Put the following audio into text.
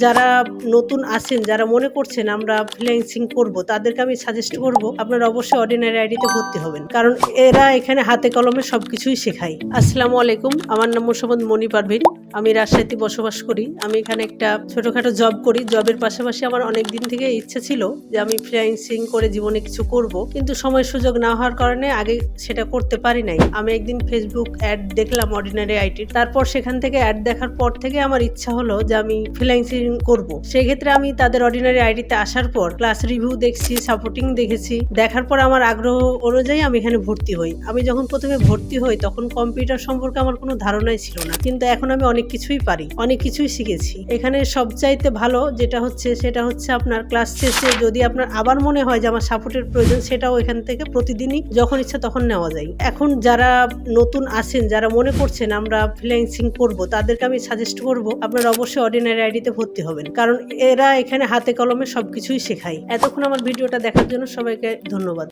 যারা নতুন আছেন, যারা মনে করছেন আমরা ফ্রিল্যান্সিং করব, তাদেরকে আমি সাজেস্ট করব আপনারা অবশ্যই অর্ডিনারি আইডিতে ভর্তি হবেন, কারণ এরা এখানে হাতে কলমে সবকিছুই শেখায়। আসসালামু আলাইকুম, আমার নাম মোসাম্মদ মনি পারভিন। আমি রাজশাহীতে বসবাস করি। আমি এখানে একটা ছোটখাটো জব করি। জবের পাশাপাশি আমার অনেক দিন থেকে ইচ্ছা ছিল যে আমি ফ্রিল্যান্সিং করে জীবনে কিছু করব, কিন্তু সময় সুযোগ না হওয়ার কারণে আগে সেটা করতে পারি নাই। আমি একদিন ফেসবুক অ্যাড দেখলাম অর্ডিনারি আইটির, তারপর সেখান থেকে অ্যাড দেখার পর থেকে আমার ইচ্ছা হলো যে আমি ফ্রিল্যান্সিং করব। সেই ক্ষেত্রে আমি তাদের অর্ডিনারি আইডিতে আসার পর ক্লাস রিভিউ দেখছি, সাপোর্টিং দেখেছি। দেখার পর আমার আগ্রহ অনুযায়ী আমি এখানে ভর্তি হই। আমি যখন প্রথমে ভর্তি হই তখন কম্পিউটার সম্পর্কে আমার কোনো ধারণাই ছিল না, কিন্তু এখন আমি অনেক কিছুই পারি, অনেক কিছুই শিখেছি। এখানে সবচাইতে ভালো যেটা হচ্ছে সেটা হচ্ছে আপনার ক্লাস শেষে যদি আপনার আবার মনে হয় যে আমার সাপোর্টের প্রয়োজন, সেটাও এখান থেকে প্রতিদিনই যখন ইচ্ছা তখন নেওয়া যায়। এখন যারা নতুন আছেন, যারা মনে করছেন আমরা ফ্রিল্যান্সিং করব, তাদেরকে আমি সাজেস্ট করব আপনারা অবশ্যই অর্ডিনারি আইডিতে ভর্তি হবেন, কারণ এরা এখানে হাতে কলমে সবকিছুই শেখায়। এতক্ষণ আমার ভিডিওটা দেখার জন্য সবাইকে ধন্যবাদ।